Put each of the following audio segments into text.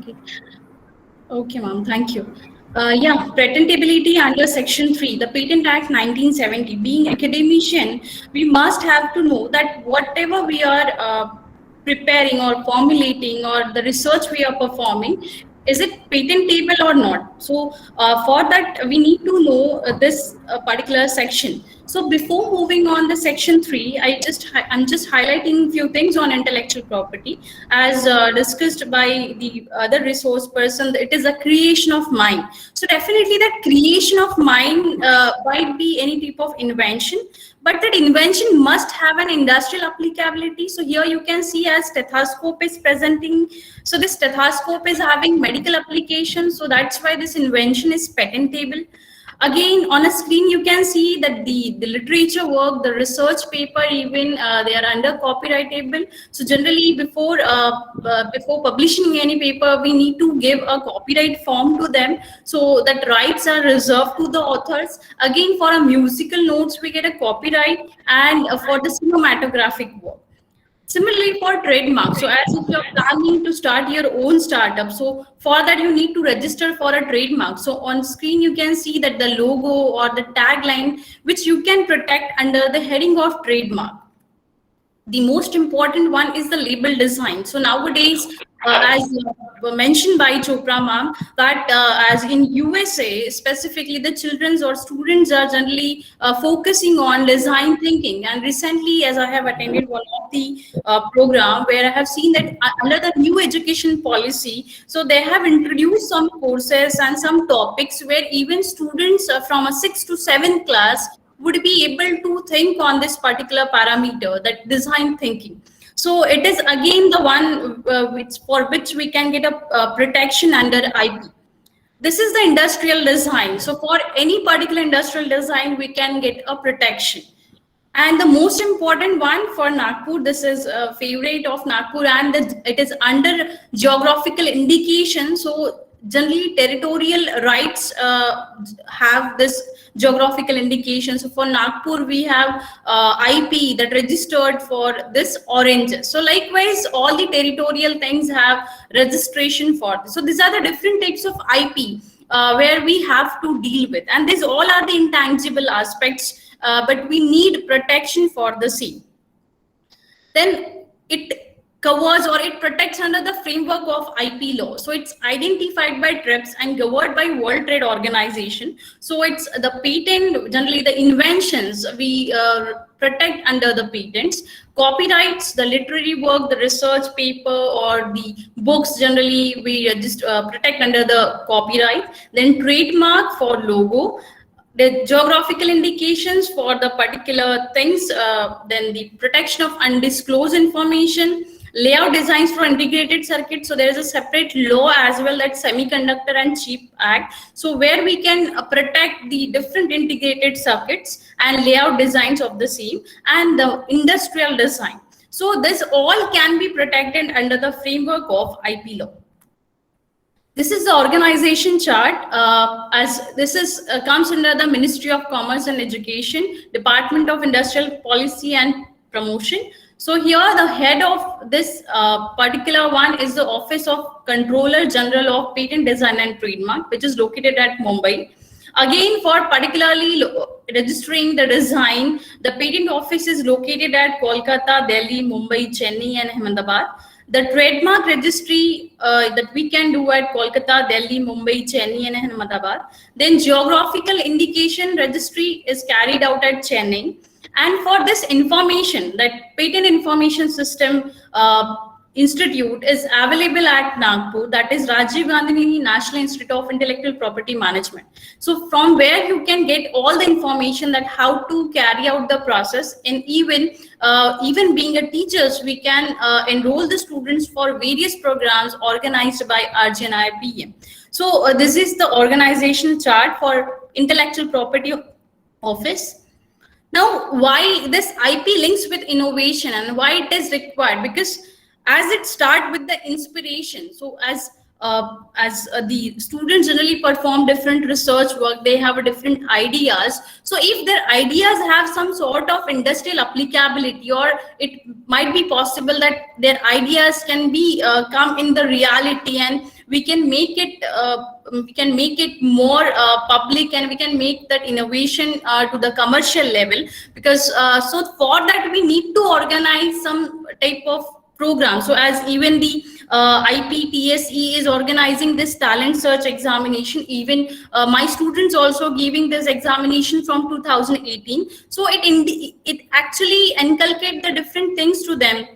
Okay. Okay, ma'am. Thank you. Yeah, patentability under Section 3, the Patent Act 1970. Being academician, we must have to know that whatever we are preparing or formulating or the research we are performing, is it patentable or not? So for that, we need to know this particular section. So before moving on the section 3, I'm just highlighting a few things on intellectual property. As discussed by the other resource person, it is a creation of mind. So definitely that creation of mind might be any type of invention, but that invention must have an industrial applicability. So here you can see as stethoscope is presenting. So this stethoscope is having medical application. So that's why this invention is patentable. Again, on a screen, you can see that the literature work, the research paper, even they are under copyrightable. So generally, before publishing any paper, we need to give a copyright form to them so that rights are reserved to the authors. Again, for a musical notes, we get a copyright, and for the cinematographic work. Similarly for trademark, so as if you're planning to start your own startup, so for that you need to register for a trademark. So on screen you can see that the logo or the tagline which you can protect under the heading of trademark. The most important one is the label design. So nowadays, as mentioned by Chopra ma'am, that as in USA, specifically the children's or students are generally focusing on design thinking. And recently, as I have attended one of the program where I have seen that under the new education policy, so they have introduced some courses and some topics where even students from a 6th to 7th class would be able to think on this particular parameter, that design thinking. So it is again the one for which we can get a protection under IP. This is the industrial design. So for any particular industrial design, we can get a protection. And the most important one for Nagpur, this is a favorite of Nagpur, and it is under geographical indication. So generally territorial rights have this geographical indication. So for Nagpur, we have IP that registered for this orange. So likewise, all the territorial things have registration for this. So these are the different types of IP where we have to deal with. And these all are the intangible aspects, but we need protection for the same. Then it covers or it protects under the framework of IP law. So it's identified by TRIPS and governed by World Trade Organization. So it's the patent, generally the inventions we protect under the patents. Copyrights, the literary work, the research paper or the books, generally we just protect under the copyright. Then trademark for logo, the geographical indications for the particular things, then the protection of undisclosed information, layout designs for integrated circuits. So there is a separate law as well, that Semiconductor and Chip Act. So where we can protect the different integrated circuits and layout designs of the same, and the industrial design. So this all can be protected under the framework of IP law. This is the organization chart, as this is comes under the Ministry of Commerce and Education, Department of Industrial Policy and Promotion. So here the head of this particular one is the Office of Controller General of Patent Design and Trademark, which is located at Mumbai. Again, for particularly registering the design, the patent office is located at Kolkata, Delhi, Mumbai, Chennai and Ahmedabad. The trademark registry that we can do at Kolkata, Delhi, Mumbai, Chennai and Ahmedabad. Then geographical indication registry is carried out at Chennai. And for this information, that Patent Information System Institute is available at Nagpur, that is Rajiv Gandhi National Institute of Intellectual Property Management. So from where you can get all the information that how to carry out the process, and even being a teachers, we can enroll the students for various programs organized by RGNI PM. So this is the organization chart for Intellectual Property Office. Now, why this IP links with innovation and why it is required? Because as it starts with the inspiration, so as the students generally perform different research work, they have different ideas. So if their ideas have some sort of industrial applicability, or it might be possible that their ideas can be come in the reality and we can make it more public, and we can make that innovation to the commercial level. Because so for that we need to organize some type of program. So as even the IPTSE is organizing this talent search examination, even my students also giving this examination from 2018. So it actually inculcate the different things to them.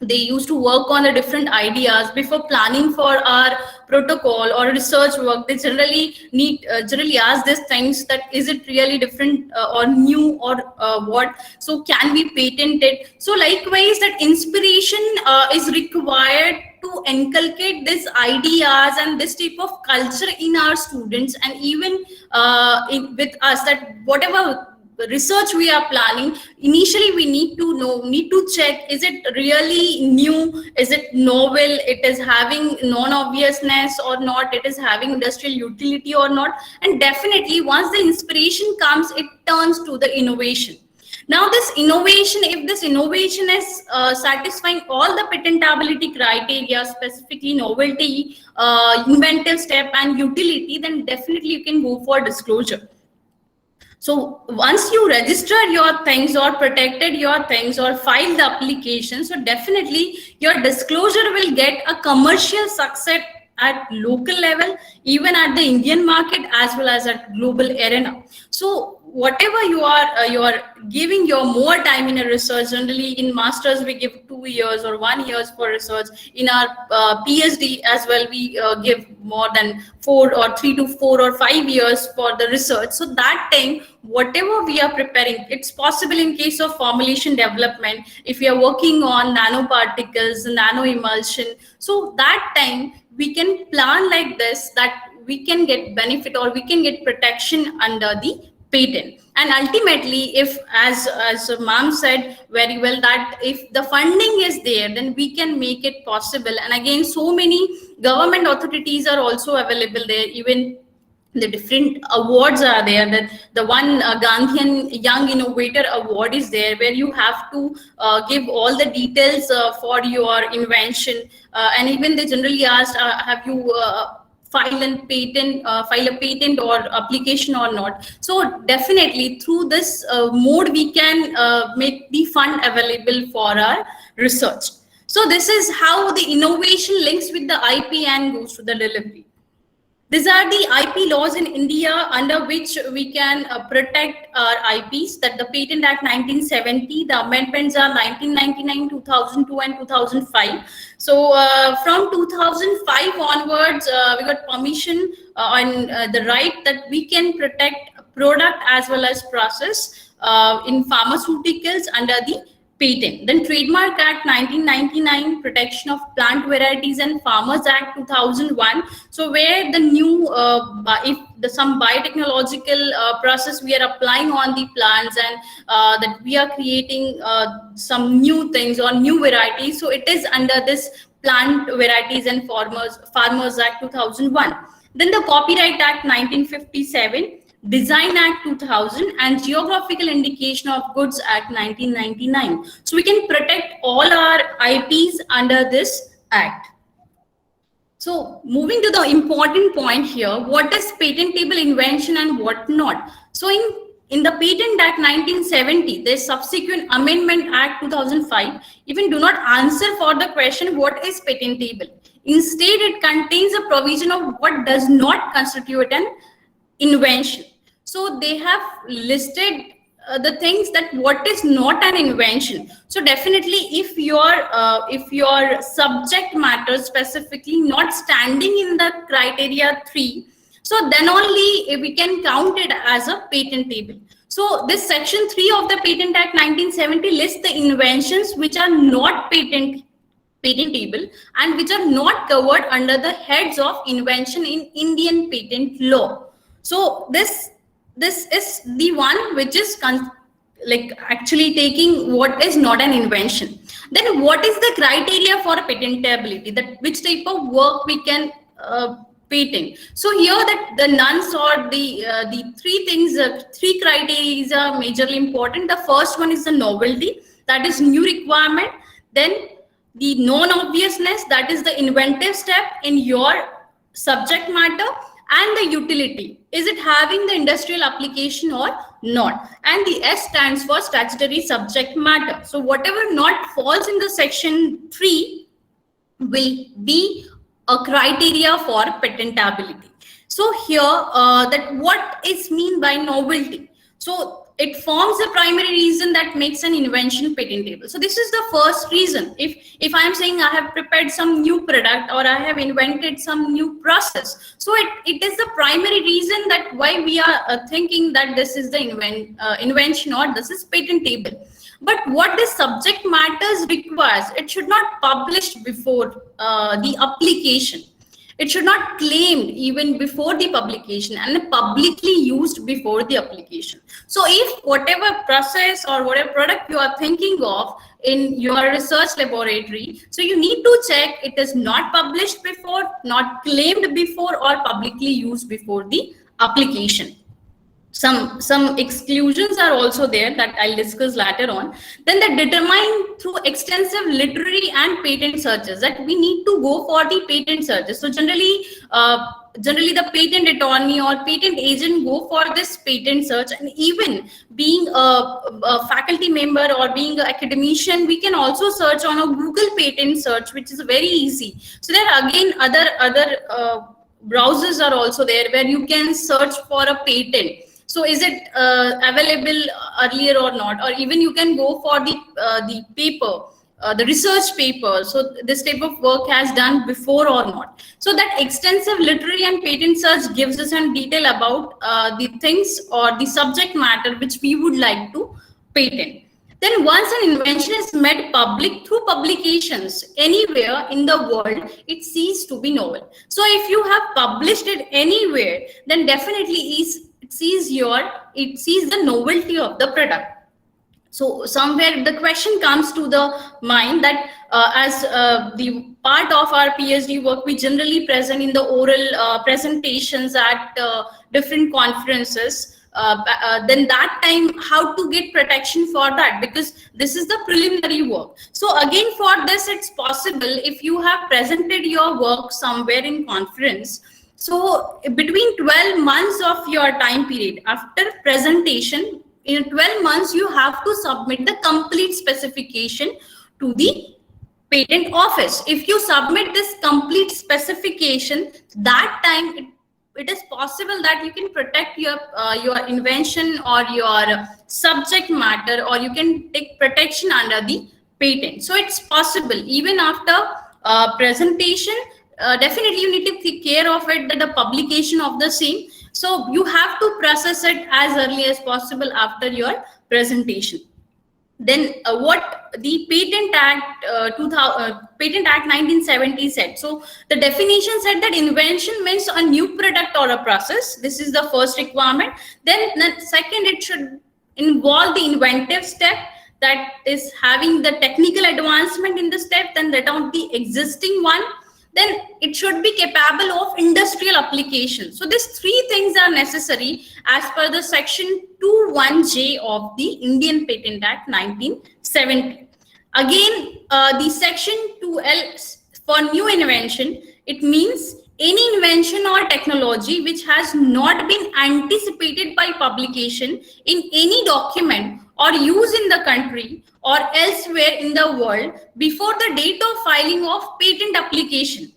They used to work on the different ideas before planning for our protocol or research work. They generally ask these things, that is it really different or new, or what, so can we patent it? So likewise, that inspiration is required to inculcate these ideas and this type of culture in our students, and even with us, that whatever research we are planning, initially we need to check, is it really new, is it novel, it is having non-obviousness or not, it is having industrial utility or not. And definitely once the inspiration comes, it turns to the innovation. Now this innovation, if this innovation is satisfying all the patentability criteria, specifically novelty, inventive step and utility, then definitely you can go for disclosure. So once you register your things or protected your things or filed the application, so definitely your disclosure will get a commercial success at local level, even at the Indian market as well as at global arena. So whatever you are giving your more time in a research. Generally in masters we give 2 years or 1 year for research. In our PhD as well, we give more than 4 or 3 to 4 or 5 years for the research. So that time, whatever we are preparing, it's possible in case of formulation development, if we are working on nanoparticles, nano emulsion, so that time we can plan like this, that we can get benefit or we can get protection under the patent. And ultimately, if as ma'am said very well, that if the funding is there, then we can make it possible. And again, so many government authorities are also available there. Even the different awards are there. That the one Gandhian Young Innovator Award is there, where you have to give all the details for your invention. And even they generally ask, have you file a patent or application or not. So definitely through this mode we can make the fund available for our research. So this is how the innovation links with the IP and goes to the delivery. These are the IP laws in India under which we can protect our IPs. That the Patent Act 1970, the amendments are 1999, 2002 and 2005. So from 2005 onwards, we got permission on the right that we can protect product as well as process in pharmaceuticals under the patent. Then Trademark Act 1999, protection of plant varieties, and Farmers Act 2001. So where the new, if some biotechnological process we are applying on the plants, and that we are creating some new things or new varieties, so it is under this Plant Varieties and Farmers Act 2001. Then the Copyright Act 1957, Design Act 2000, and Geographical Indication of Goods Act 1999. So we can protect all our IPs under this act. So moving to the important point here, what is patentable invention and what not? So in the Patent Act 1970, the subsequent Amendment Act 2005 even do not answer for the question what is patentable. Instead, it contains a provision of what does not constitute an invention. So they have listed the things that what is not an invention. So definitely, if your subject matter specifically not standing in the criteria 3, so then only we can count it as a patentable. So this section 3 of the Patent Act 1970 lists the inventions which are not patentable and which are not covered under the heads of invention in Indian patent law. So this is the one which is actually taking what is not an invention. Then what is the criteria for patentability? That which type of work we can patent. So here that the nuns or the three things, three criteria are majorly important. The first one is the novelty, that is new requirement. Then the non-obviousness, that is the inventive step in your subject matter, and the utility. Is it having the industrial application or not? And the S stands for statutory subject matter. So whatever not falls in the section 3 will be a criteria for patentability. So here, that what is mean by novelty? So it forms the primary reason that makes an invention patentable. So this is the first reason. If I am saying I have prepared some new product or I have invented some new process, so it is the primary reason that why we are thinking that this is the invention or this is patentable. But what the subject matters requires, it should not publish before the application. It should not claimed even before the publication and publicly used before the application. So if whatever process or whatever product you are thinking of in your research laboratory, so you need to check it is not published before, not claimed before, or publicly used before the application. Some exclusions are also there that I'll discuss later on. Then they determine through extensive literary and patent searches that we need to go for the patent searches. So generally the patent attorney or patent agent go for this patent search, and even being a faculty member or being an academician, we can also search on a Google patent search, which is very easy. So there are again other browsers are also there where you can search for a patent. So is it available earlier or not? Or even you can go for the paper, the research paper. So this type of work has done before or not. So that extensive literary and patent search gives us some detail about the things or the subject matter which we would like to patent. Then once an invention is made public through publications anywhere in the world, it ceases to be novel. So if you have published it anywhere, then definitely it sees the novelty of the product. So somewhere the question comes to the mind that as the part of our PhD work, we generally present in the oral presentations at different conferences. Then that time, how to get protection for that, because this is the preliminary work. So again, for this, it's possible if you have presented your work somewhere in conference. So between 12 months of your time period after presentation, in 12 months, you have to submit the complete specification to the patent office. If you submit this complete specification, that time it is possible that you can protect your invention or your subject matter, or you can take protection under the patent. So it's possible even after presentation. Definitely you need to take care of it, that the publication of the same. So you have to process it as early as possible after your presentation. Then what the Patent Act Patent Act 1970 said. So the definition said that invention means a new product or a process. This is the first requirement. Then second, it should involve the inventive step, that is having the technical advancement in the step, then that on the existing one. Then it should be capable of industrial application. So these three things are necessary as per the section 21J of the Indian Patent Act 1970. Again, the section 2L for new invention, it means any invention or technology which has not been anticipated by publication in any document or use in the country or elsewhere in the world before the date of filing of patent application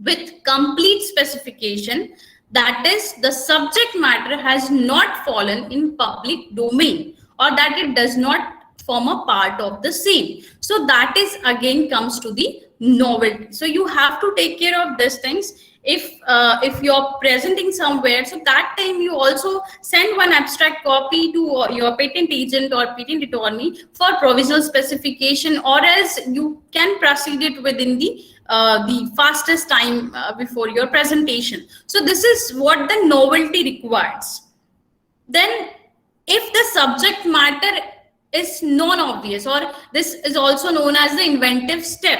with complete specification, that is, the subject matter has not fallen in public domain, or that it does not form a part of the same. So that is again comes to the novelty. So you have to take care of these things. If you're presenting somewhere, so that time you also send one abstract copy to your patent agent or patent attorney for provisional specification, or else you can proceed it within the fastest time before your presentation. So this is what the novelty requires. Then if the subject matter is non-obvious, or this is also known as the inventive step.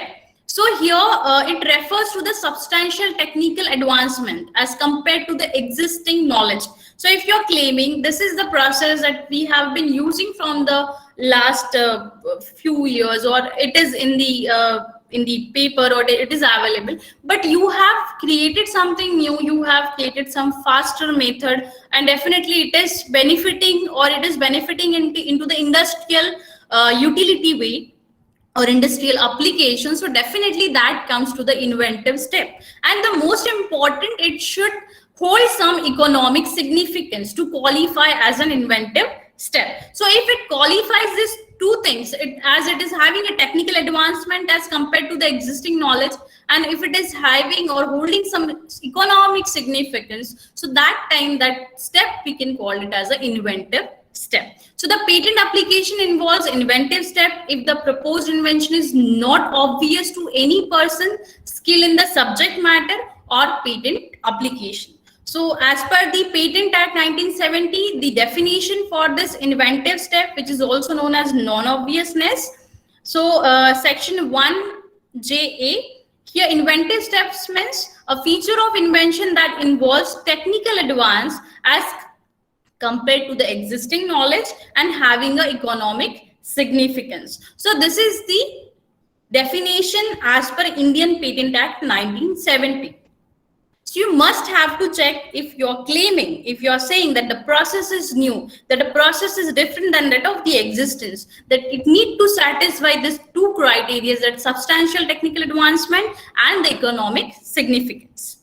So here it refers to the substantial technical advancement as compared to the existing knowledge. So if you're claiming this is the process that we have been using from the last few years, or it is in the in the paper, or it is available, but you have created something new, you have created some faster method, and definitely it is benefiting, or it is benefiting into the industrial utility way or industrial application. So definitely that comes to the inventive step. And the most important, it should hold some economic significance to qualify as an inventive step. So if it qualifies these two things, as it is having a technical advancement as compared to the existing knowledge, and if it is having or holding some economic significance, so that time, that step, we can call it as an inventive step. So the patent application involves inventive step if the proposed invention is not obvious to any person skilled in the subject matter or patent application. So as per the Patent Act 1970, the definition for this inventive step, which is also known as non-obviousness. So section 1JA, here inventive steps means a feature of invention that involves technical advance as compared to the existing knowledge and having an economic significance. So this is the definition as per Indian Patent Act 1970. So you must have to check if you're claiming, if you're saying that the process is new, that the process is different than that of the existence, that it need to satisfy these two criteria, that substantial technical advancement and the economic significance.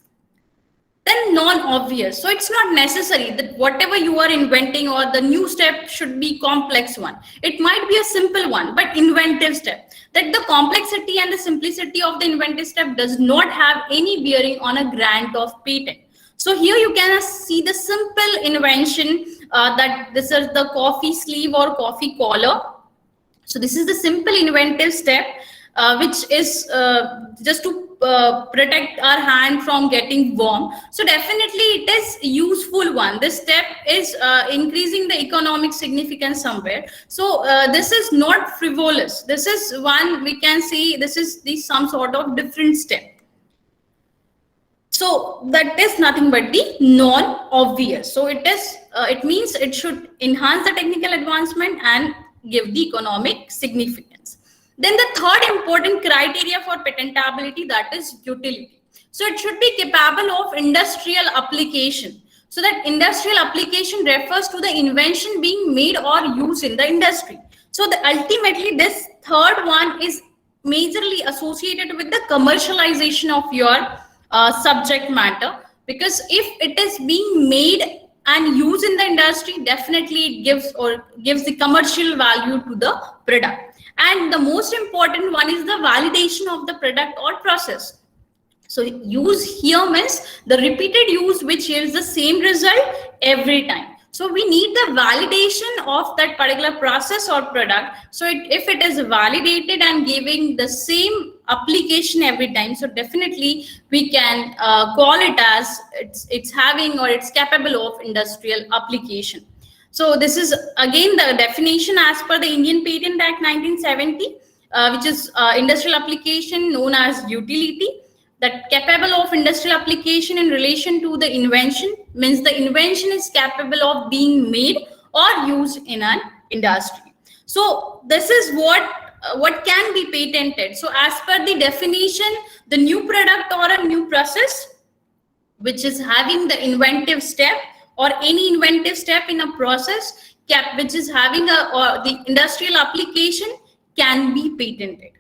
Then non-obvious. So it's not necessary that whatever you are inventing or the new step should be complex one. It might be a simple one, but inventive step. That the complexity and the simplicity of the inventive step does not have any bearing on a grant of patent. So here you can see the simple invention that this is the coffee sleeve or coffee collar. So this is the simple inventive step, which is just to protect our hand from getting warm. So definitely it is useful one. This step is increasing the economic significance somewhere. So this is not frivolous. This is one we can see, this is some sort of different step. So that is nothing but the non-obvious. So it is, it means it should enhance the technical advancement and give the economic significance. Then the third important criteria for patentability, that is utility. So it should be capable of industrial application. So that industrial application refers to the invention being made or used in the industry. So ultimately this third one is majorly associated with the commercialization of your subject matter, because if it is being made and used in the industry, definitely it gives the commercial value to the product. And the most important one is the validation of the product or process. So use here means the repeated use which yields the same result every time. So we need the validation of that particular process or product. So if it is validated and giving the same application every time, so definitely we can call it as it's having or it's capable of industrial application. So this is again the definition as per the Indian Patent Act 1970, which is industrial application known as utility. That capable of industrial application in relation to the invention means the invention is capable of being made or used in an industry. So this is what can be patented. So as per the definition, the new product or a new process which is having the inventive step or any inventive step in a process which is having the industrial application can be patented.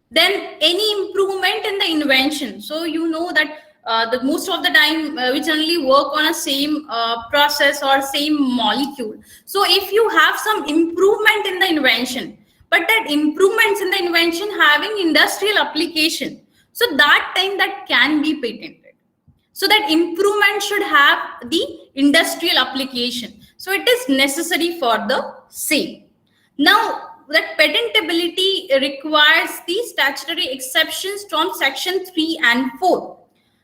Then any improvement in the invention. So you know that the most of the time we generally work on a same process or same molecule. So if you have some improvement in the invention, but that improvements in the invention having industrial application, so that time that can be patented. So that improvement should have the industrial application. So it is necessary for the same. Now, that patentability requires the statutory exceptions from section 3 and 4.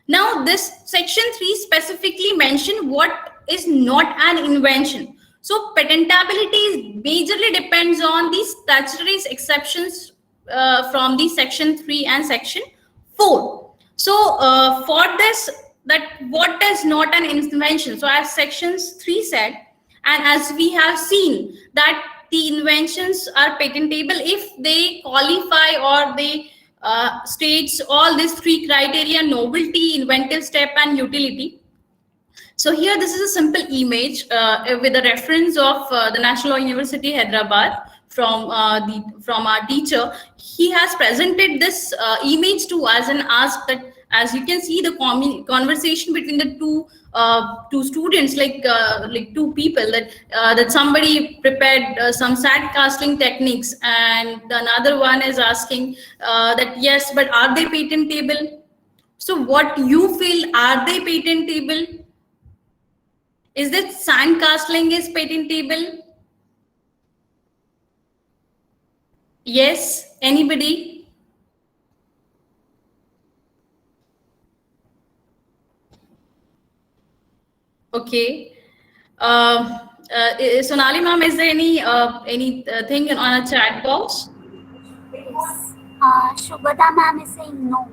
Now, this section 3 specifically mention what is not an invention. So patentability majorly depends on the statutory exceptions from the section 3 and section 4. So for this, that what is not an invention. So as sections 3 said, and as we have seen that the inventions are patentable if they qualify or they states all these three criteria: novelty, inventive step, and utility. So here, this is a simple image with a reference of the National Law University, Hyderabad, from our teacher. He has presented this image to us and asked that, as you can see, the conversation between the two students, like two people, that somebody prepared some sand casting techniques, and another one is asking that, yes, but are they patentable? So what you feel, are they patentable? Is that sand casting is patentable? Yes, anybody? Okay. Sonali ma'am, is there any thing on a chat box? Yes. Shubhada ma'am is saying no.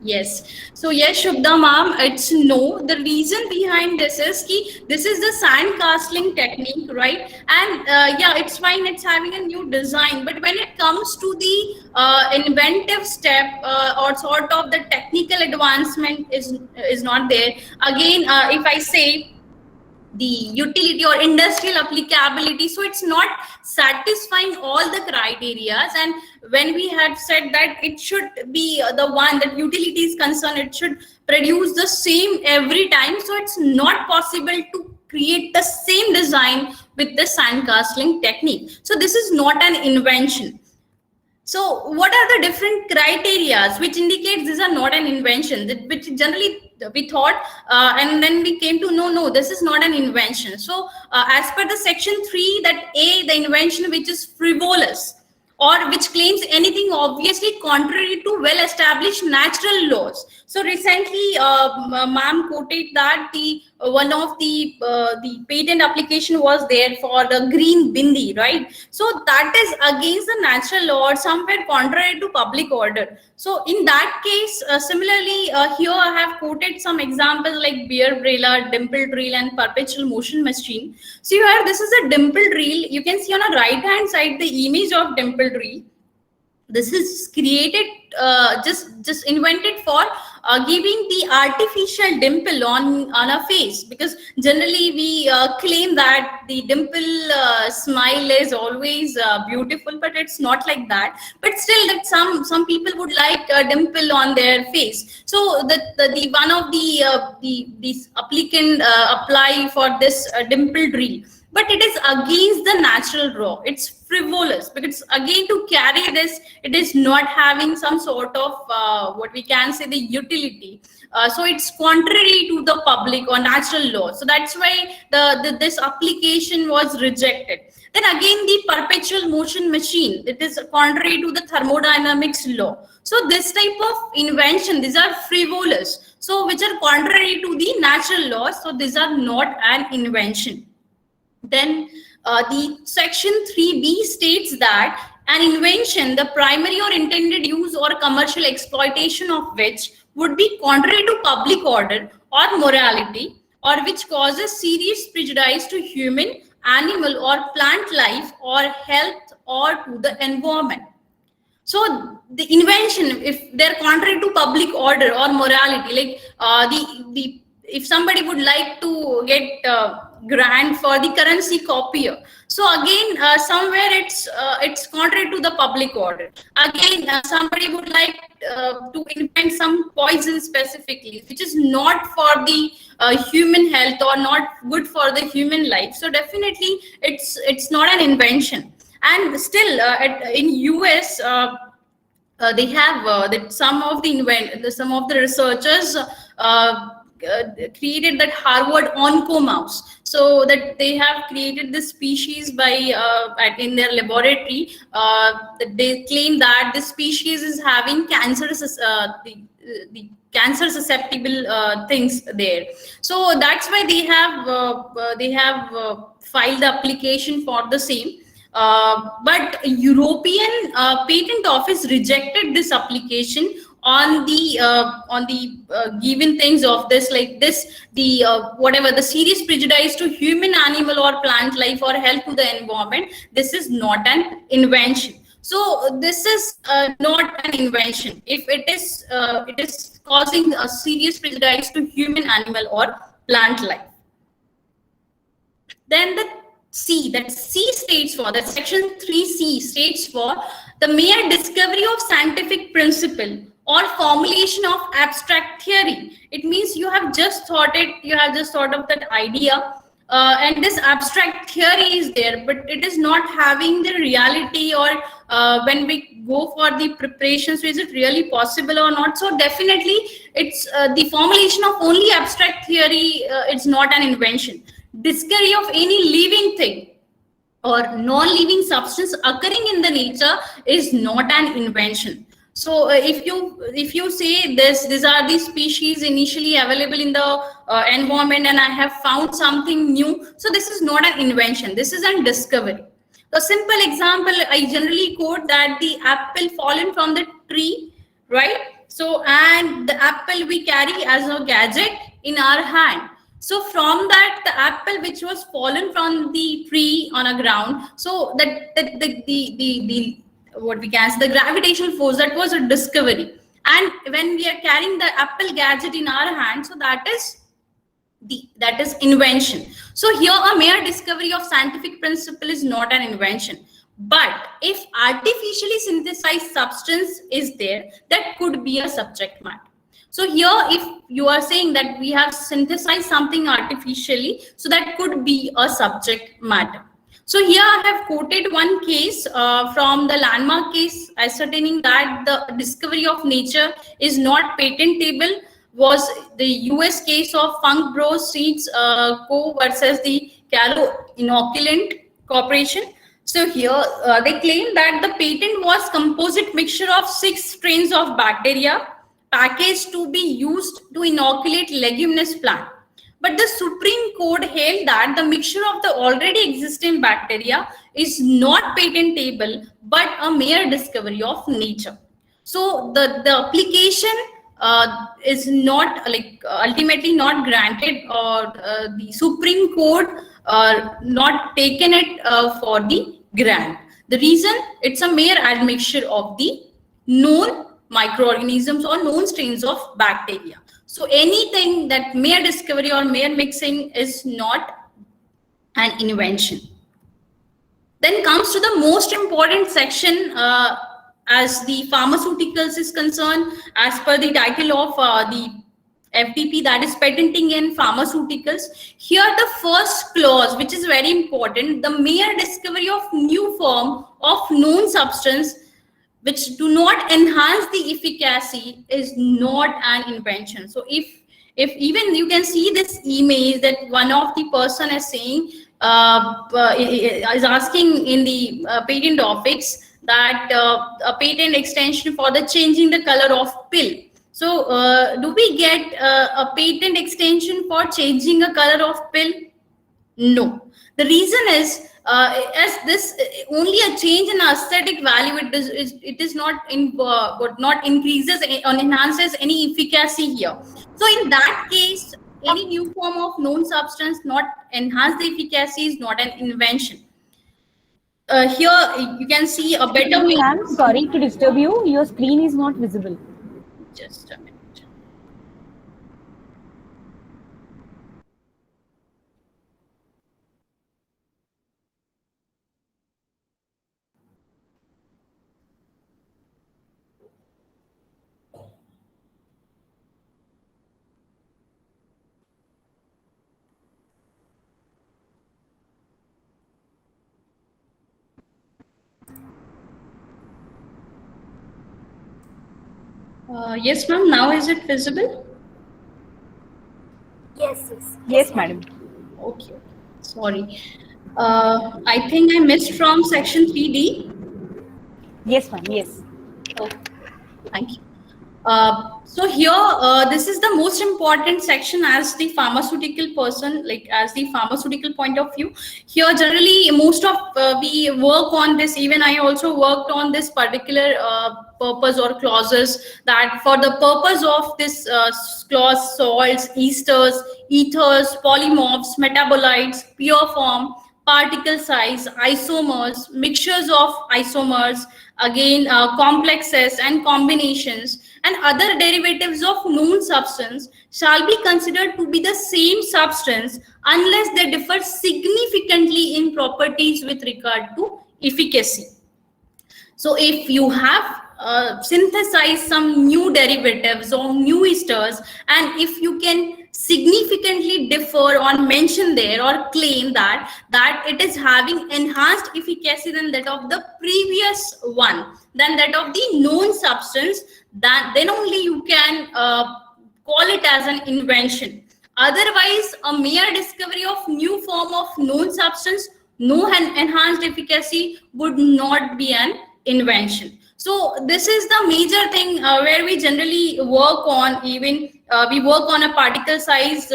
Yes. So yes, Shubda ma'am, it's no. The reason behind this is this is the sand casting technique, right? And yeah, it's fine. It's having a new design, but when it comes to the inventive step or sort of the technical advancement is not there. Again, if I say the utility or industrial applicability, so it's not satisfying all the criterias. And when we had said that it should be the one that utility is concerned, it should produce the same every time, so it's not possible to create the same design with the sand casting technique. So this is not an invention. So what are the different criteria which indicates these are not an invention, which generally we thought, and then we came to know, no, this is not an invention. So as per the section 3, that A, the invention which is frivolous or which claims anything obviously contrary to well-established natural laws. So recently, ma'am quoted that the one of the patent application was there for the green bindi, right? So that is against the natural law or somewhere contrary to public order. So in that case, similarly, here I have quoted some examples like beer brailer, dimple drill, and perpetual motion machine. So here, this is a dimple drill. You can see on the right hand side the image of dimple drill. This is created, just invented for giving the artificial dimple on a face, because generally we claim that the dimple smile is always beautiful, but it's not like that. But still, that some people would like a dimple on their face. So the one of the applicant apply for this dimple drill, but it is against the natural law. It's frivolous, because again, to carry this, it is not having some sort of what we can say the utility. So it's contrary to the public or natural law. So that's why this application was rejected. Then again, the perpetual motion machine, it is contrary to the thermodynamics law. So this type of invention, these are frivolous, so which are contrary to the natural laws. So these are not an invention. Then the section 3B states that an invention, the primary or intended use or commercial exploitation of which would be contrary to public order or morality, or which causes serious prejudice to human, animal, or plant life or health or to the environment. So the invention, if they're contrary to public order or morality, like if somebody would like to get grant for the currency copier, so again somewhere it's contrary to the public order. Again, somebody would like to invent some poison specifically, which is not for the human health or not good for the human life. So definitely it's not an invention. And still, in US, they have that some of the researchers created that Harvard Onco mouse. So that they have created this species by in their laboratory. That they claim that this species is having cancer, the cancer susceptible things there. So that's why they have filed the application for the same. But European Patent Office rejected this application on the given things of this, like this, the whatever the serious prejudice to human, animal, or plant life or health to the environment. This is not an invention. So this is not an invention. If it is causing a serious prejudice to human, animal, or plant life. Then the C, that C states for, that section 3C states for the mere discovery of scientific principle or formulation of abstract theory. It means you have just thought of that idea, and this abstract theory is there, but it is not having the reality, or when we go for the preparations, is it really possible or not? So definitely it's the formulation of only abstract theory, it's not an invention. Discovery of any living thing or non-living substance occurring in the nature is not an invention. So if you say these are the species initially available in the environment, and I have found something new, so this is not an invention, this is a discovery. A simple example I generally quote, that the apple fallen from the tree, right? So, and the apple we carry as a gadget in our hand. So from that, the apple which was fallen from the tree on a ground, so that the what we can say, the gravitational force, that was a discovery. And when we are carrying the apple gadget in our hand, so that is invention. So here a mere discovery of scientific principle is not an invention. But if artificially synthesized substance is there, that could be a subject matter. So here, if you are saying that we have synthesized something artificially, so that could be a subject matter. So here I have quoted one case from the landmark case, ascertaining that the discovery of nature is not patentable, was the US case of Funk Bros Seeds Co. versus the Callow Inoculant Corporation. So here they claim that the patent was composite mixture of 6 strains of bacteria packaged to be used to inoculate leguminous plant. But the Supreme Court held that the mixture of the already existing bacteria is not patentable, but a mere discovery of nature. So the application is not ultimately not granted, or the Supreme Court not taken it for the grant. The reason, it's a mere admixture of the known microorganisms or known strains of bacteria. So anything that mere discovery or mere mixing is not an invention. Then comes to the most important section as the pharmaceuticals is concerned, as per the title of the FDP, that is patenting in pharmaceuticals. Here the first clause, which is very important, the mere discovery of new form of known substance which do not enhance the efficacy is not an invention. So if even you can see this image that one of the person is saying, is asking in the patent office that a patent extension for the changing the color of pill. So do we get a patent extension for changing a color of pill? No. The reason is, as this only a change in aesthetic value, it is not increases or enhances any efficacy here. So in that case, any new form of known substance not enhance the efficacy is not an invention. Here you can see a better way. Ma'am, sorry to disturb you. Your screen is not visible. Just a minute. Yes, ma'am. Now is it visible? Yes. Yes, madam. Okay. Sorry. I think I missed from section 3D. Yes, ma'am. Yes. Okay. Thank you. So here, this is the most important section as the pharmaceutical person, like as the pharmaceutical point of view. Here, generally, most of we work on this. Even I also worked on this particular purpose or clauses, that for the purpose of this clause, salts, esters, ethers, polymorphs, metabolites, pure form, particle size, isomers, mixtures of isomers, again complexes and combinations, and other derivatives of known substance shall be considered to be the same substance unless they differ significantly in properties with regard to efficacy. So if you have synthesized some new derivatives or new esters, and if you can significantly differ or mention there or claim that it is having enhanced efficacy than that of the previous one, than that of the known substance, then only you can call it as an invention. Otherwise, a mere discovery of new form of known substance, no enhanced efficacy, would not be an invention. So this is the major thing where we generally work on. Even we work on a particle size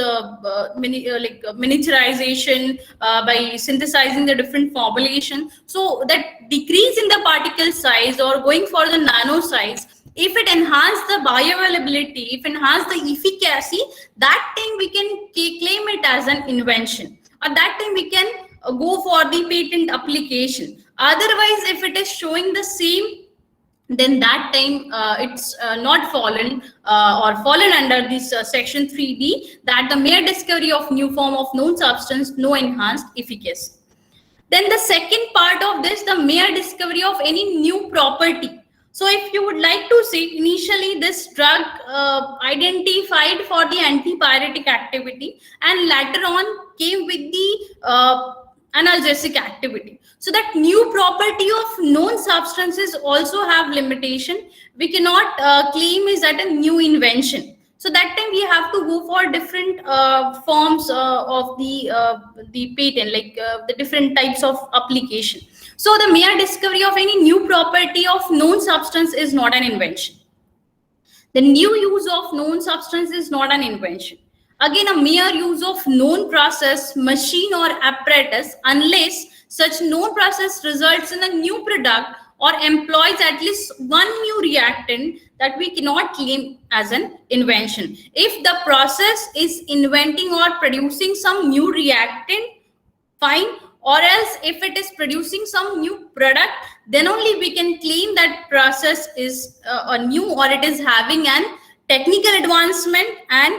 miniaturization by synthesizing the different formulation. So that decrease in the particle size or going for the nano size, if it enhance the bioavailability, if enhance the efficacy, that time we can claim it as an invention. At that time we can go for the patent application. Otherwise, if it is showing the same, then that time it's not fallen or fallen under this section 3D, that the mere discovery of new form of known substance, no enhanced efficacy. Then the second part of this, the mere discovery of any new property. So if you would like to say, initially this drug identified for the antipyretic activity, and later on came with the analgesic activity. So that new property of known substances also have limitation. We cannot claim is that a new invention. So that time we have to go for different forms of the patent, like the different types of application. So the mere discovery of any new property of known substance is not an invention. The new use of known substance is not an invention. Again, a mere use of known process, machine or apparatus, unless such known process results in a new product or employs at least one new reactant, that we cannot claim as an invention. If the process is inventing or producing some new reactant, fine. Or else if it is producing some new product, then only we can claim that process is a new, or it is having an technical advancement, and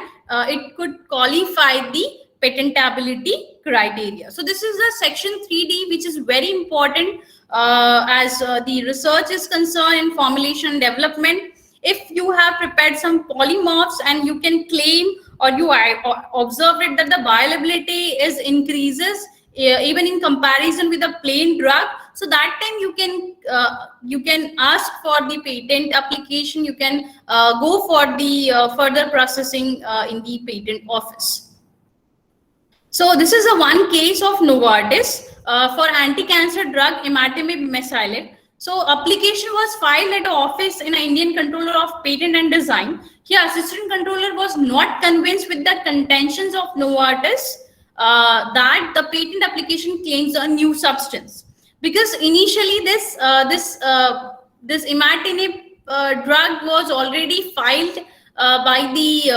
it could qualify the patentability criteria. So this is the section 3D, which is very important as the research is concerned in formulation and development. If you have prepared some polymorphs and you can claim, or you observe it, that the bioavailability is increases even in comparison with a plain drug, so that time you can ask for the patent application. You can go for the further processing in the patent office. So this is a one case of Novartis for anti-cancer drug imatinib mesylate. So application was filed at the office in an Indian Controller of Patent and Design. Here, assistant controller was not convinced with the contentions of Novartis that the patent application claims a new substance, because initially this imatinib drug was already filed by the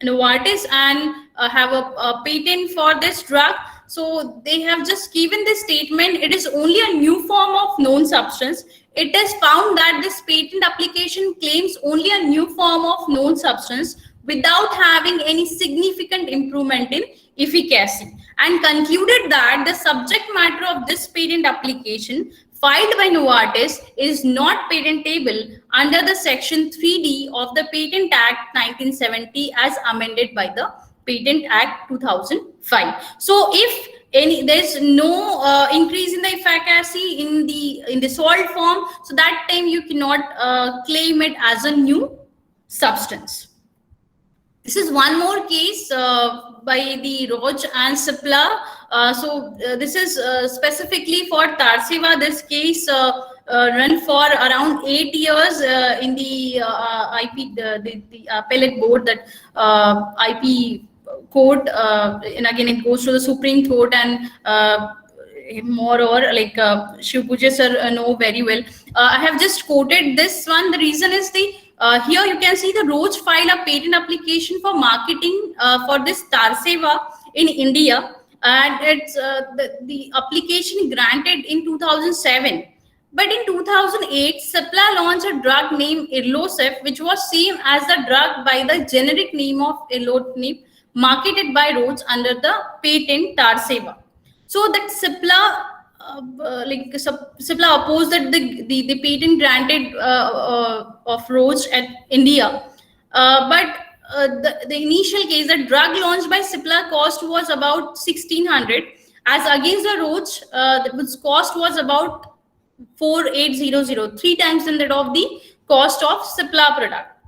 Novartis and have a patent for this drug. So they have just given this statement, it is only a new form of known substance. It is found that this patent application claims only a new form of known substance without having any significant improvement in efficacy, and concluded that the subject matter of this patent application filed by Novartis is not patentable under the section 3D of the Patent Act 1970 as amended by the Patent Act 2005. So if there's no increase in the efficacy in the salt form, so that time you cannot claim it as a new substance. This is one more case by the Roche and Cipla. This is specifically for Tarceva. This case run for around 8 years in the IP, the appellate board, that IP court, and again it goes to the Supreme Court, and moreover, like Shiv Pujya sir know very well. I have just quoted this one. The reason is here you can see the Roche filed a patent application for marketing for this Tarceva in India, and it's the application granted in 2007. But in 2008, Cipla launched a drug named Irlosef, which was same as the drug by the generic name of Erlotinib, marketed by Roche under the patent Tarceva. So that Cipla, Cipla opposed that the patent granted of Roche at India, but the initial case, the drug launched by Cipla cost was about 1600, as against the Roche, the cost was about 4800, 3 times in that of the cost of Cipla product.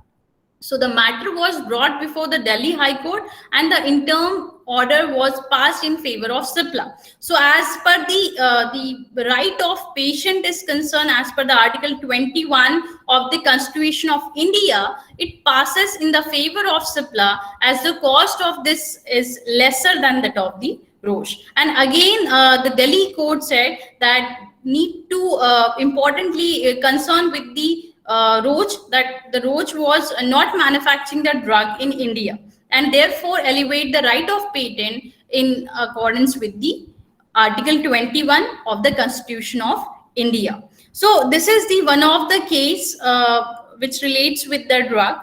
So the matter was brought before the Delhi High Court, and the interim order was passed in favor of Cipla. So as per the right of patient is concerned, as per the Article 21 of the Constitution of India, it passes in the favor of Cipla, as the cost of this is lesser than that of the Roche. And again, the Delhi court said that need to importantly concern with the Roche, that the Roche was not manufacturing the drug in India, and therefore elevate the right of patent in accordance with the Article 21 of the Constitution of India. So this is the one of the case which relates with the drug.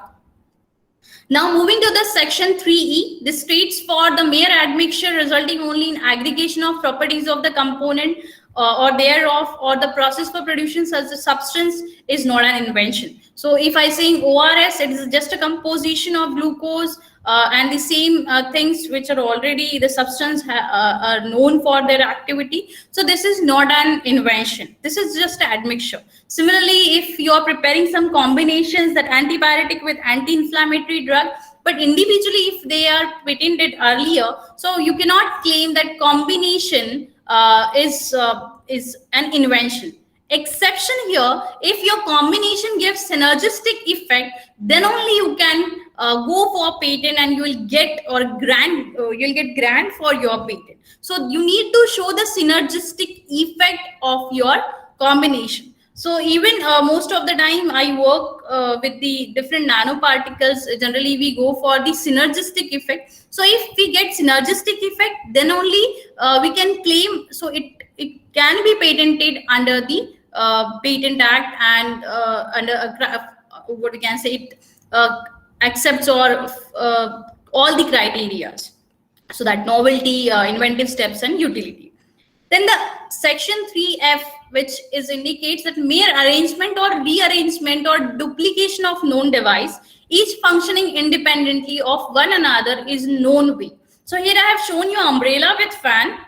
Now moving to the section 3E, this states for the mere admixture resulting only in aggregation of properties of the component or thereof, or the process for producing such a substance is not an invention. So if I say ORS, it is just a composition of glucose and the same things which are already the substance are known for their activity. So this is not an invention. This is just an admixture. Similarly, if you are preparing some combinations, that antibiotic with anti-inflammatory drug, but individually if they are patented earlier, so you cannot claim that combination is an invention. Exception here, if your combination gives synergistic effect, then only you can go for patent, and you will get grant for your patent. So you need to show the synergistic effect of your combination. So even most of the time I work with the different nanoparticles, generally we go for the synergistic effect. So if we get synergistic effect, then only we can claim, so it can be patented under the Patent Act, and under what we can say, it accepts or all the criteria. So that novelty, inventive steps, and utility. Then the section 3F, which indicates that mere arrangement or rearrangement or duplication of known device, each functioning independently of one another, is known way. So here I have shown you umbrella with fan.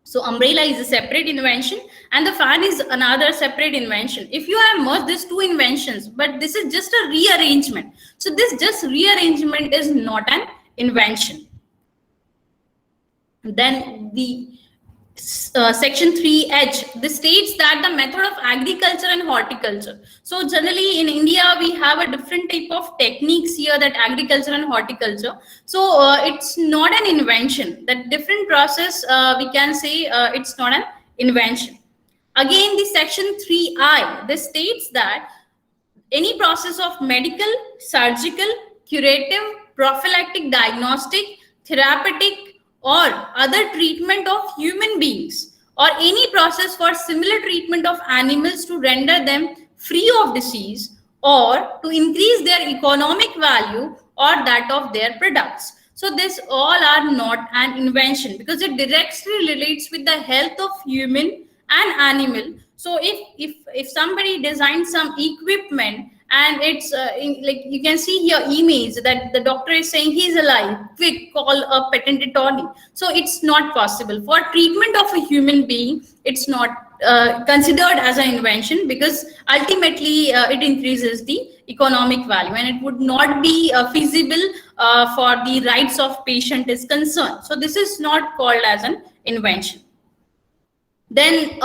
So umbrella is a separate invention, and the fan is another separate invention. If you have merged these two inventions, but this is just a rearrangement. So this just rearrangement is not an invention. Then the section 3H, this states that the method of agriculture and horticulture. So generally in India, we have a different type of techniques here, that agriculture and horticulture. So it's not an invention. That different process, we can say it's not an invention. Again, the section 3I, this states that any process of medical, surgical, curative, prophylactic, diagnostic, therapeutic, or other treatment of human beings, or any process for similar treatment of animals to render them free of disease, or to increase their economic value or that of their products. So this all are not an invention, because it directly relates with the health of human and animal. So if somebody designs some equipment, and it's like you can see here image that the doctor is saying he's alive, quick call a patent attorney. So it's not possible for treatment of a human being. It's not considered as an invention, because ultimately it increases the economic value, and it would not be feasible for the rights of patient is concerned. So this is not called as an invention. Then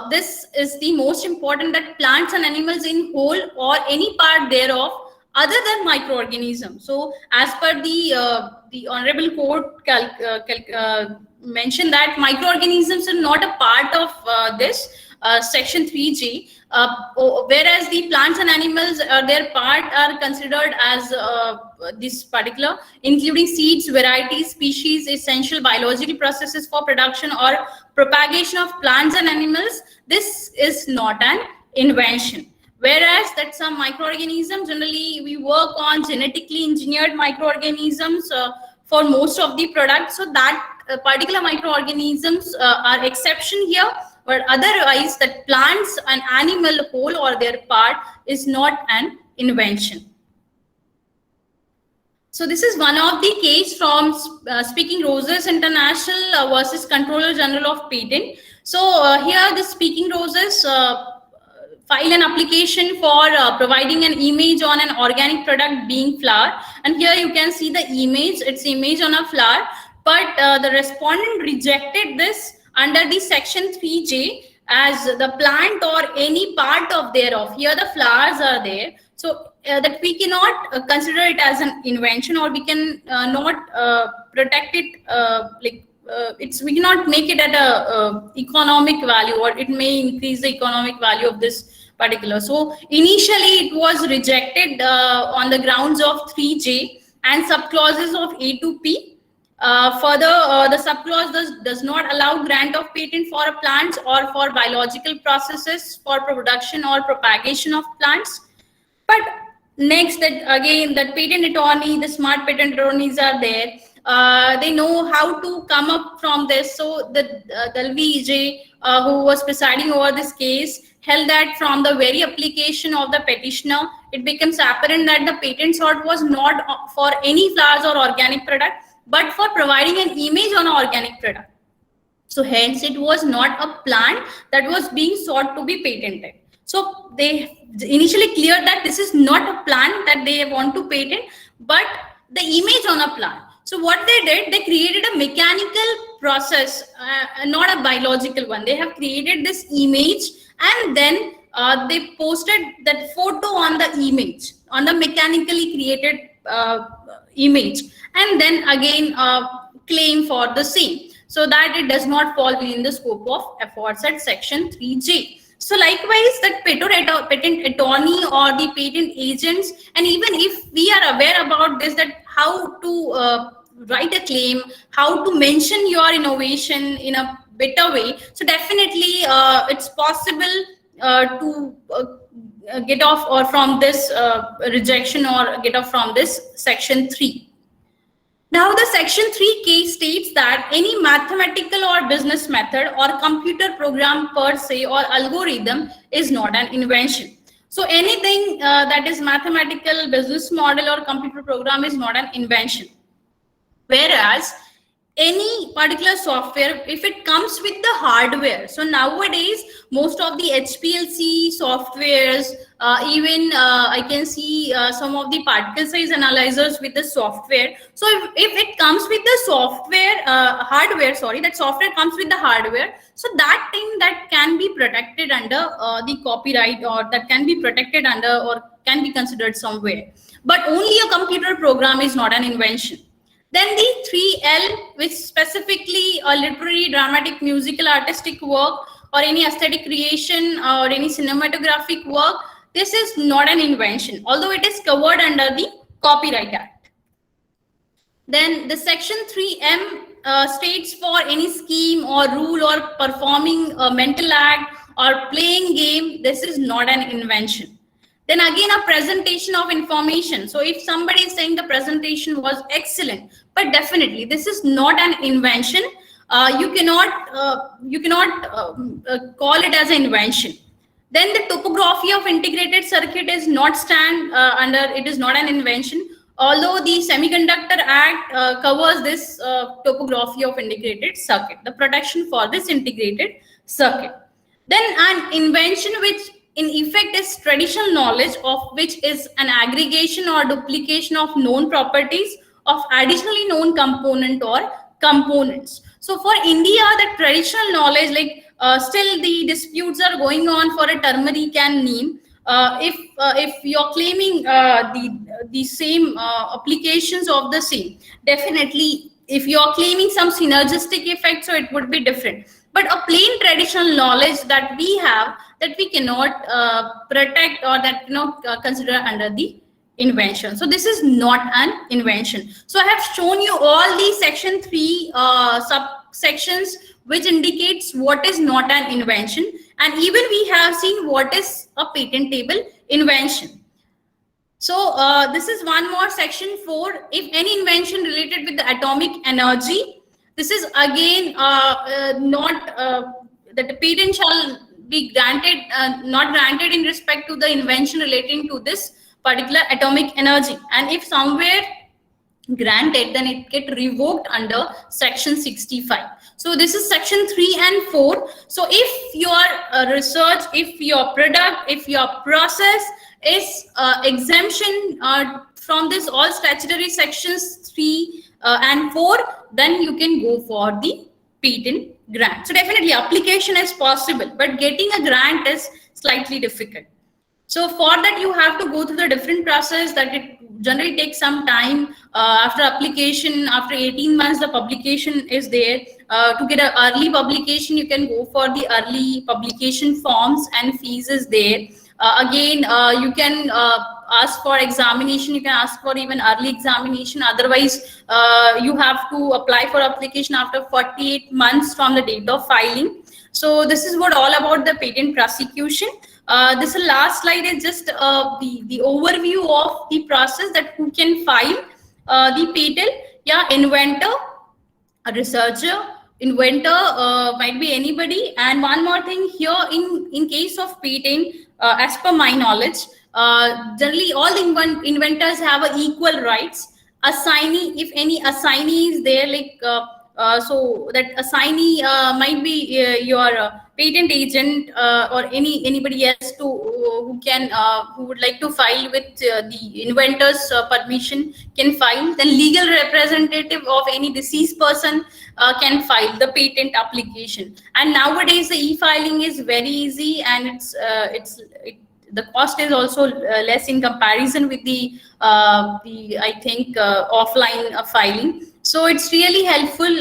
this is the most important, that plants and animals in whole or any part thereof other than microorganisms. So as per the Honorable Court mentioned that microorganisms are not a part of this section 3G, whereas the plants and animals, their part are considered as this particular, including seeds, varieties, species, essential biological processes for production or propagation of plants and animals, this is not an invention. Whereas that some microorganisms, generally we work on genetically engineered microorganisms for most of the products, so that particular microorganisms are exception here, but otherwise that plants and animal whole or their part is not an invention. So this is one of the case from Speaking Roses International versus Controller General of Patent. So here the Speaking Roses file an application for providing an image on an organic product being flower, and here you can see the image, it's image on a flower, but the respondent rejected this under the section 3J as the plant or any part of thereof. Here the flowers are there, so that we cannot consider it as an invention, or we can not protect it we cannot make it at a economic value, or it may increase the economic value of this particular. So initially it was rejected on the grounds of 3J and subclauses of A to P. Further, the subclause does not allow grant of patent for plants or for biological processes for production or propagation of plants. But next, that again, that patent attorney, the smart patent attorneys are there. They know how to come up from this. So the Dalvi EJ, who was presiding over this case, held that from the very application of the petitioner, it becomes apparent that the patent sought was not for any flowers or organic product, but for providing an image on an organic product. So hence it was not a plant that was being sought to be patented. So they initially cleared that this is not a plant that they want to patent, but the image on a plant. So what they did, they created a mechanical process, not a biological one. They have created this image, and then they posted that photo on the image, on the mechanically created image, and then again claim for the same, so that it does not fall within the scope of aforesaid section 3J. So likewise, that patent attorney or the patent agents, and even if we are aware about this, that how to write a claim, how to mention your innovation in a better way, so definitely it's possible to get off or from this rejection, or get off from this section 3. Now the section 3 case states that any mathematical or business method or computer program per se or algorithm is not an invention. So anything that is mathematical, business model or computer program is not an invention. Whereas any particular software, if it comes with the hardware, so nowadays most of the HPLC softwares, even I can see some of the particle size analyzers with the software. So if it comes with the software hardware, sorry, that software comes with the hardware, so that thing that can be protected under the copyright, or that can be protected under, or can be considered somewhere. But only a computer program is not an invention. Then the 3L, which specifically a literary, dramatic, musical, artistic work, or any aesthetic creation, or any cinematographic work, this is not an invention, although it is covered under the Copyright Act. Then the section 3M states for any scheme or rule or performing a mental act or playing game, this is not an invention. Then again, a presentation of information. So if somebody is saying the presentation was excellent, but definitely this is not an invention. You cannot call it as an invention. Then the topography of integrated circuit is not stand under, it is not an invention, although the Semiconductor Act covers this topography of integrated circuit, the protection for this integrated circuit. Then an invention which in effect is traditional knowledge of which is an aggregation or duplication of known properties of additionally known component or components. So for India, the traditional knowledge, like still the disputes are going on for a turmeric and neem. If you're claiming the same applications of the same, definitely if you're claiming some synergistic effect, so it would be different. But a plain traditional knowledge that we have, that we cannot protect, or that consider under the invention. So this is not an invention. So I have shown you all these section 3 subsections which indicates what is not an invention, and even we have seen what is a patentable invention. So this is one more section 4. If any invention related with the atomic energy, this is again not that the patent shall be granted, not granted in respect to the invention relating to this particular atomic energy. And if somewhere granted, then it get revoked under section 65. So this is section 3 and 4. So if your research, if your product, if your process is exemption from this all statutory sections 3 and 4, then you can go for the patent grant. So definitely application is possible, but getting a grant is slightly difficult. So for that, you have to go through the different process that it generally takes some time. After application, after 18 months, the publication is there. To get an early publication, you can go for the early publication forms, and fees is there. Again, you can ask for examination, you can ask for even early examination. Otherwise, you have to apply for application after 48 months from the date of filing. So this is what all about the patent prosecution. This last slide is just the overview of the process, that who can file the patent. Yeah, inventor, a researcher, inventor might be anybody. And one more thing here, in case of patent, as per my knowledge, generally all the inventors have equal rights. Assignee, if any assignee is there, like so that assignee might be your patent agent or anybody else who would like to file with the inventor's permission can file. Then legal representative of any deceased person can file the patent application. And nowadays the e-filing is very easy, and the cost is also less in comparison with the I think offline filing. So it's really helpful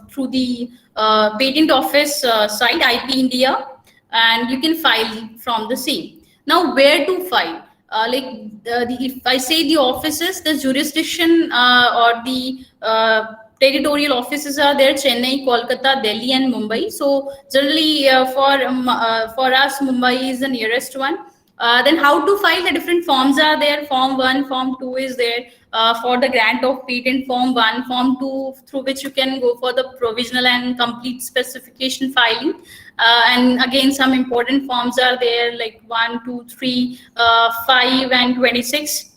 through the patent office site, IP India, and you can file from the same. Now, where to file? If I say the offices, the jurisdiction or the territorial offices are there: Chennai, Kolkata, Delhi, and Mumbai. So generally, for us, Mumbai is the nearest one. Then how to file? The different forms are there. Form 1, Form 2 is there for the grant of patent. Form 1, Form 2, through which you can go for the provisional and complete specification filing. And again, some important forms are there, like 1, 2, 3, 5, and 26.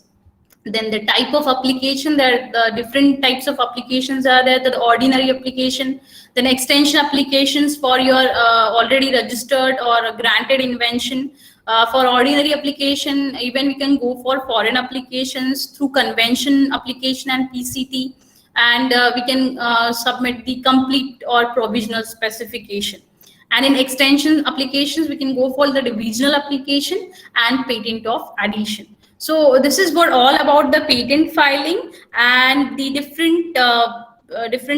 Then the type of application, there the different types of applications are there. The ordinary application, then extension applications for your already registered or granted invention. For ordinary application, even we can go for foreign applications through convention application and PCT, and we can submit the complete or provisional specification. And in extension applications, we can go for the divisional application and patent of addition. So this is what all about the patent filing and the different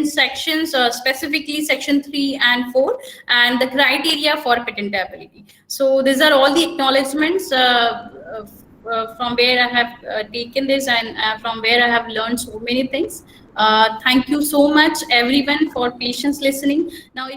sections, specifically section 3 and 4, and the criteria for patentability. So these are all the acknowledgements from where I have taken this, and from where I have learned so many things. Thank you so much everyone for patience listening. Now